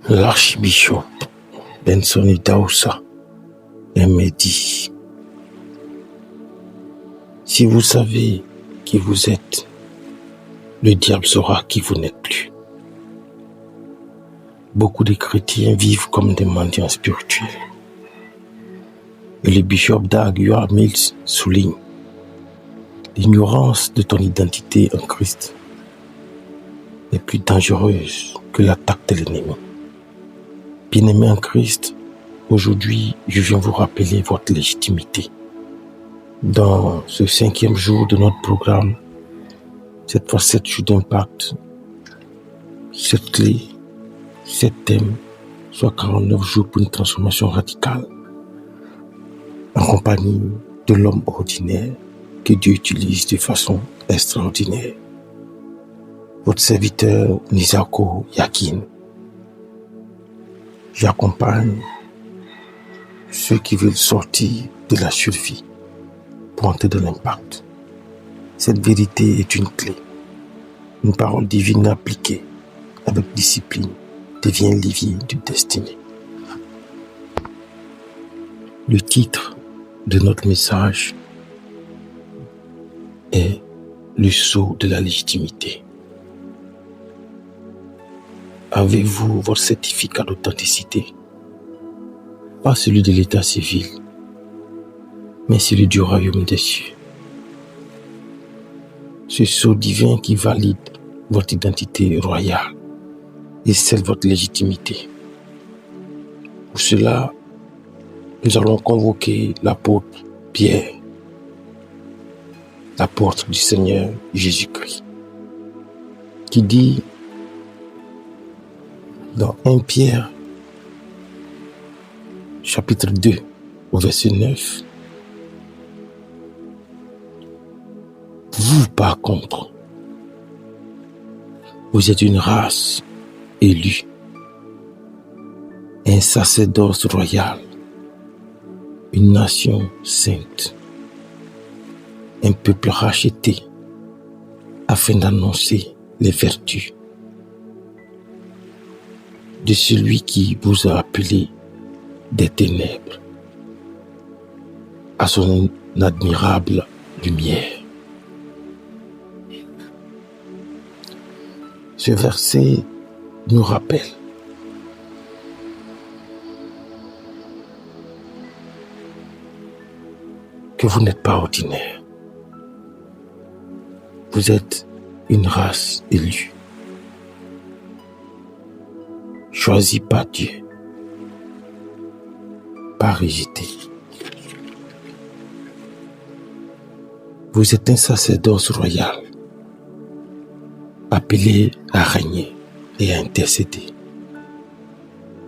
L'archbishop Benson Idahosa m'a dit: si vous savez qui vous êtes, le diable saura qui vous n'êtes plus. Beaucoup de chrétiens vivent comme des mendiants spirituels. Et le bishop Dag Heward-Mills souligne: l'ignorance de ton identité en Christ est plus dangereuse que l'attaque de l'ennemi. Bien-aimés en Christ, aujourd'hui, je viens vous rappeler votre légitimité. Dans ce 5e jour de notre programme, cette fois 7 jours d'impact, 7 clés, 7 thèmes, soit 49 jours pour une transformation radicale, en compagnie de l'homme ordinaire que Dieu utilise de façon extraordinaire. Votre serviteur Nisako Yakin. J'accompagne ceux qui veulent sortir de la survie pour entrer dans l'impact. Cette vérité est une clé. Une parole divine appliquée avec discipline devient levier de destinée. Le titre de notre message est le sceau de la légitimité. Avez-vous votre certificat d'authenticité? Pas celui de l'état civil, mais celui du royaume des cieux. Ce sceau divin qui valide votre identité royale et scelle votre légitimité. Pour cela, nous allons convoquer l'apôtre Pierre, l'apôtre du Seigneur Jésus-Christ, qui dit dans 1 Pierre, chapitre 2, au verset 9, vous par contre, vous êtes une race élue, un sacerdoce royal, une nation sainte, un peuple racheté, afin d'annoncer les vertus de celui qui vous a appelé des ténèbres à son admirable lumière. Ce verset nous rappelle que vous n'êtes pas ordinaire. Vous êtes une race élue, choisie par Dieu, pas rejetée. Vous êtes un sacerdoce royal, appelé à régner et à intercéder.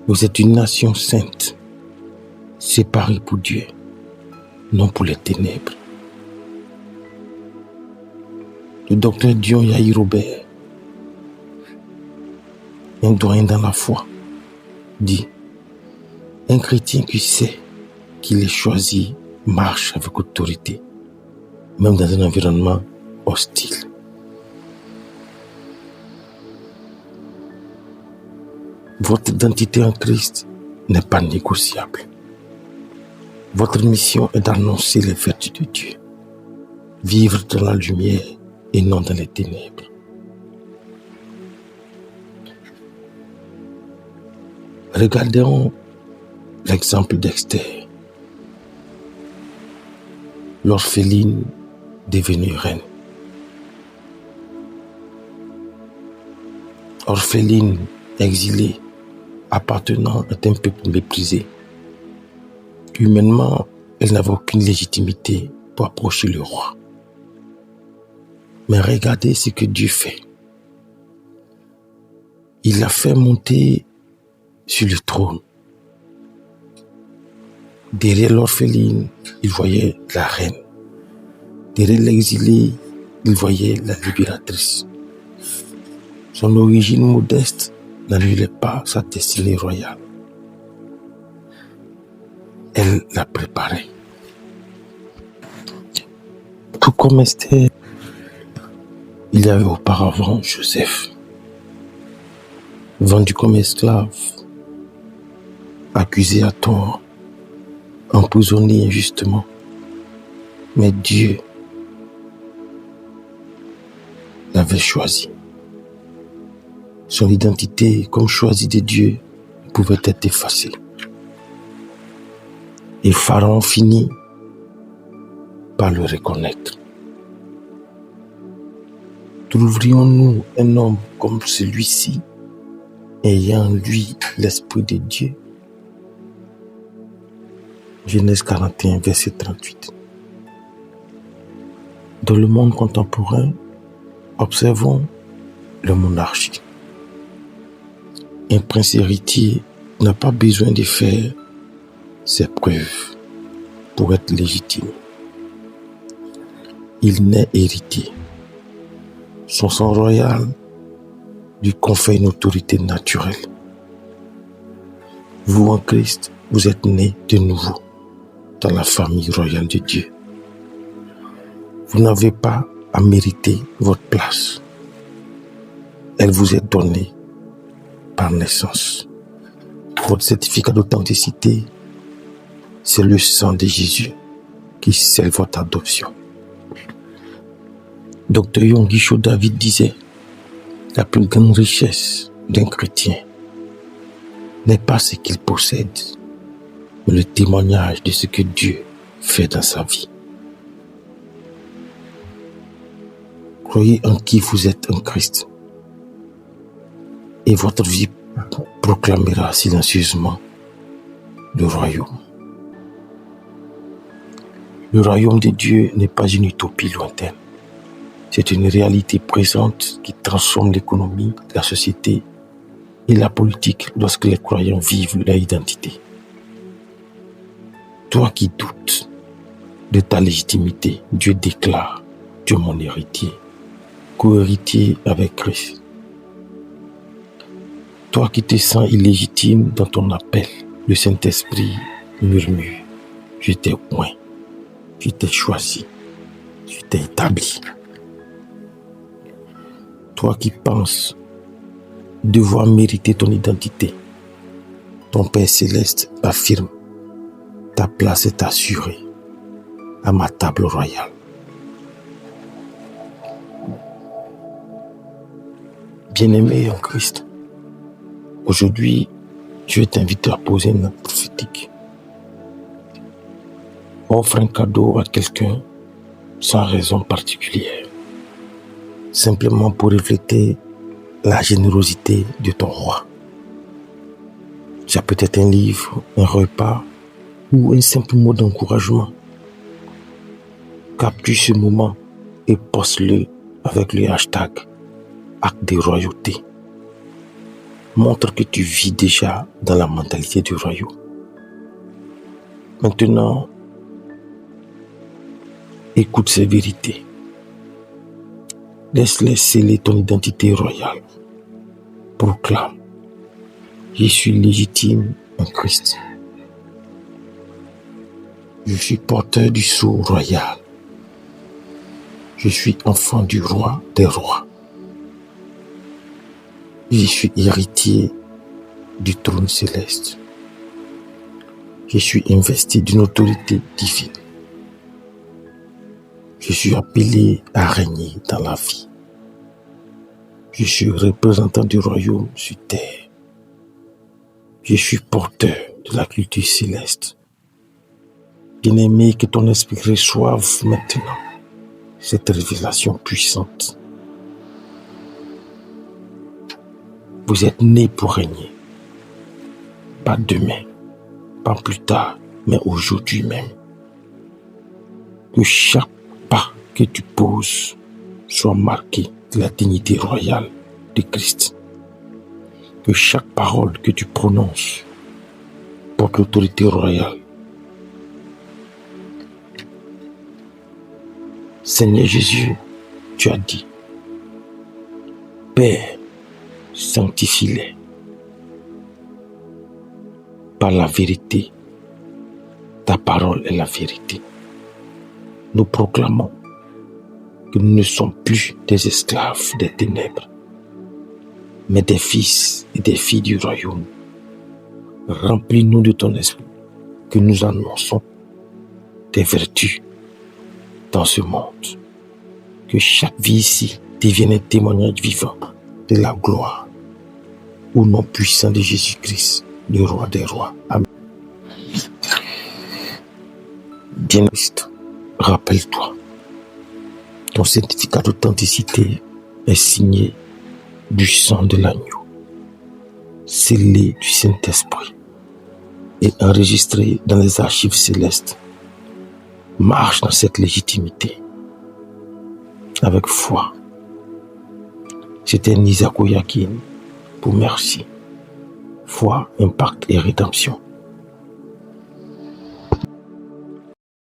Vous êtes une nation sainte, séparée pour Dieu, non pour les ténèbres. Le docteur Dion Yahi Robert, un doyen dans la foi, dit: un chrétien qui sait qu'il est choisi marche avec autorité, même dans un environnement hostile. Votre identité en Christ n'est pas négociable. Votre mission est d'annoncer les vertus de Dieu, vivre dans la lumière et non dans les ténèbres. Regardons l'exemple d'Esther, l'orpheline devenue reine. Orpheline, exilée, appartenant à un peuple méprisé. Humainement, elle n'avait aucune légitimité pour approcher le roi. Mais regardez ce que Dieu fait. Il l'a fait monter sur le trône. Derrière l'orpheline, il voyait la reine. Derrière l'exilé, il voyait la libératrice. Son origine modeste n'annulait pas sa destinée royale. Elle l'a préparée. Tout comme Esther, il y avait auparavant Joseph, vendu comme esclave accusé à tort, emprisonné injustement. Mais Dieu l'avait choisi. Son identité comme choisi de Dieu pouvait être effacée. Et Pharaon finit par le reconnaître. Trouverions-nous un homme comme celui-ci, ayant en lui l'Esprit de Dieu? Genèse 41, verset 38. Dans le monde contemporain, observons le monarchie. Un prince héritier n'a pas besoin de faire ses preuves pour être légitime. Il naît héritier. Son sang royal lui confère une autorité naturelle. Vous, en Christ, vous êtes nés de nouveau dans la famille royale de Dieu. Vous n'avez pas à mériter votre place. Elle vous est donnée par naissance. Votre certificat d'authenticité, c'est le sang de Jésus qui scelle votre adoption. Dr. Yonggi David disait, la plus grande richesse d'un chrétien n'est pas ce qu'il possède, mais le témoignage de ce que Dieu fait dans sa vie. Croyez en qui vous êtes en Christ, et votre vie proclamera silencieusement le royaume. Le royaume de Dieu n'est pas une utopie lointaine. C'est une réalité présente qui transforme l'économie, la société et la politique lorsque les croyants vivent leur identité. Toi qui doutes de ta légitimité, Dieu déclare, tu es mon héritier, co-héritier avec Christ. Toi qui te sens illégitime dans ton appel, le Saint-Esprit murmure, je t'ai oint, je t'ai choisi, je t'ai établi. Toi qui penses devoir mériter ton identité, ton Père Céleste affirme, ta place est assurée à ma table royale. Bien-aimé en Christ, aujourd'hui, je vais t'inviter à poser une note prophétique. Offre un cadeau à quelqu'un sans raison particulière, simplement pour refléter la générosité de ton roi. Ça peut être un livre, un repas ou un simple mot d'encouragement. Capture ce moment et poste-le avec le hashtag acte de royauté. Montre que tu vis déjà dans la mentalité du royaume. Maintenant, écoute ces vérités. Laisse-les sceller ton identité royale. Proclame, je suis légitime en Christ. Je suis porteur du sceau royal. Je suis enfant du roi des rois. Je suis héritier du trône céleste. Je suis investi d'une autorité divine. Je suis appelé à régner dans la vie. Je suis représentant du royaume sur terre. Je suis porteur de la culture céleste. Bien-aimé, que ton esprit reçoive maintenant cette révélation puissante. Vous êtes né pour régner. Pas demain, pas plus tard, mais aujourd'hui même. Que chaque pas que tu poses soit marqué de la dignité royale de Christ. Que chaque parole que tu prononces porte l'autorité royale. Seigneur Jésus, tu as dit, Père, sanctifie-les par la vérité. Ta parole est la vérité. Nous proclamons que nous ne sommes plus des esclaves des ténèbres, mais des fils et des filles du royaume, Remplis-nous de ton esprit, que nous annonçons tes vertus dans ce monde. Que chaque vie ici devienne un témoignage vivant de la gloire au nom puissant de Jésus-Christ, le roi des rois. Amen. Bien-aimé, rappelle-toi, ton certificat d'authenticité est signé du sang de l'agneau, scellé du Saint-Esprit et enregistré dans les archives célestes. Marche dans cette légitimité avec foi. C'était Nisa Koyakin pour Merci. Foi, impact et rédemption.